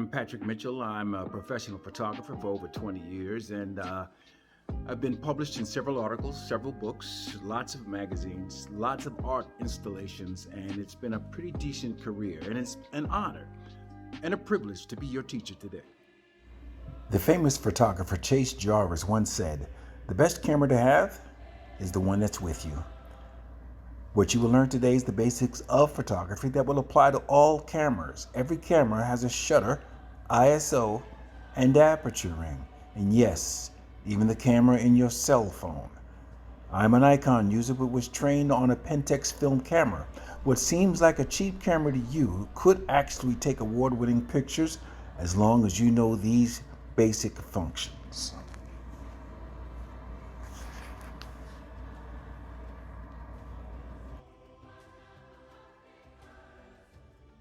I'm Patrick Mitchell. I'm a professional photographer for over 20 years, and I've been published in several articles, several books, lots of magazines, lots of art installations, and it's been a pretty decent career. And it's an honor and a privilege to be your teacher today. The famous photographer Chase Jarvis once said, "The best camera to have is the one that's with you." What you will learn today is the basics of photography that will apply to all cameras. Every camera has a shutter, ISO, and aperture ring. And yes, even the camera in your cell phone. I'm an Nikon user but was trained on a Pentax film camera. What seems like a cheap camera to you could actually take award-winning pictures as long as you know these basic functions.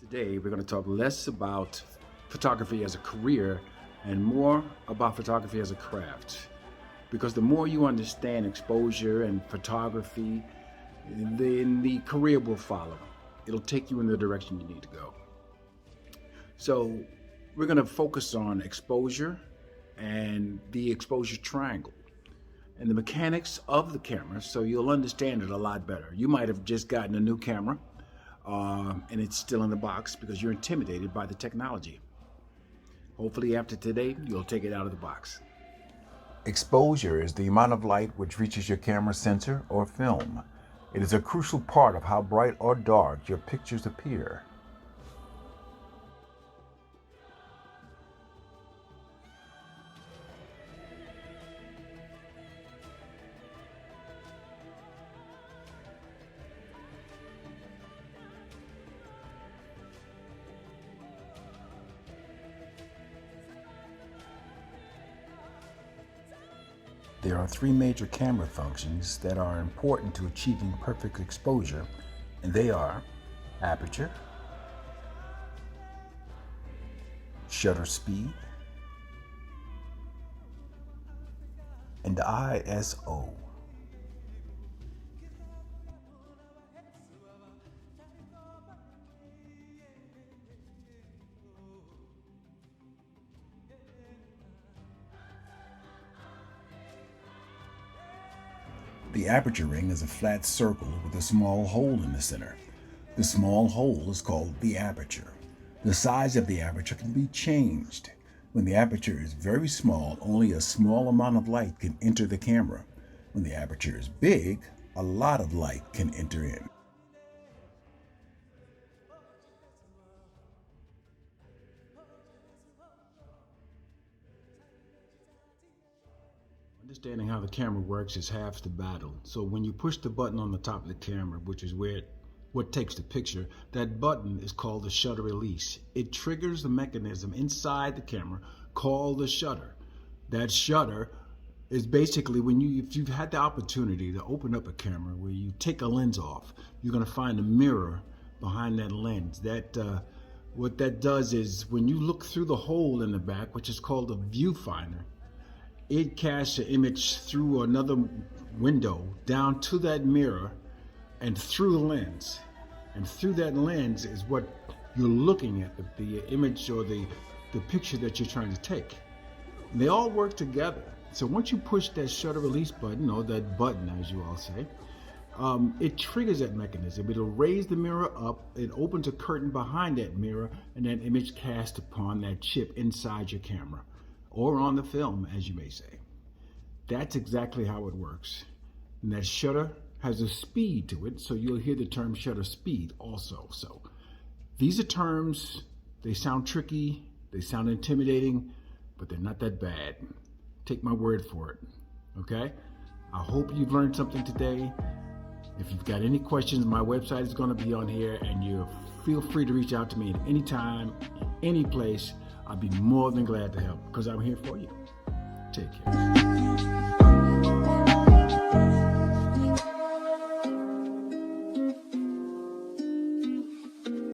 Today, we're going to talk less about photography as a career and more about photography as a craft. Because the more you understand exposure and photography, then the career will follow. It'll take you in the direction you need to go. So we're going to focus on exposure and the exposure triangle and the mechanics of the camera, so you'll understand it a lot better. You might have just gotten a new camera and it's still in the box because you're intimidated by the technology. Hopefully after today, you'll take it out of the box. Exposure is the amount of light which reaches your camera sensor or film. It is a crucial part of how bright or dark your pictures appear. There are three major camera functions that are important to achieving perfect exposure, and they are aperture, shutter speed, and ISO. The aperture ring is a flat circle with a small hole in the center. The small hole is called the aperture. The size of the aperture can be changed. When the aperture is very small, only a small amount of light can enter the camera. When the aperture is big, a lot of light can enter in. Understanding how the camera works is half the battle. So when you push the button on the top of the camera, which is what takes the picture, that button is called the shutter release. It triggers the mechanism inside the camera called the shutter. That shutter is basically if you've had the opportunity to open up a camera where you take a lens off, you're going to find a mirror behind that lens. What that does is when you look through the hole in the back, which is called a viewfinder, it casts an image through another window down to that mirror and through the lens. And through that lens is what you're looking at, the image or the picture that you're trying to take. And they all work together. So once you push that shutter release button, or that button as you all say, it triggers that mechanism. It'll raise the mirror up, it opens a curtain behind that mirror, and that image cast upon that chip inside your camera, or on the film, as you may say. That's exactly how it works. And that shutter has a speed to it, so you'll hear the term shutter speed also. So these are terms, they sound tricky, they sound intimidating, but they're not that bad. Take my word for it, okay? I hope you've learned something today. If you've got any questions, my website is gonna be on here, and you feel free to reach out to me at any time, any place. I'd be more than glad to help because I'm here for you. Take care.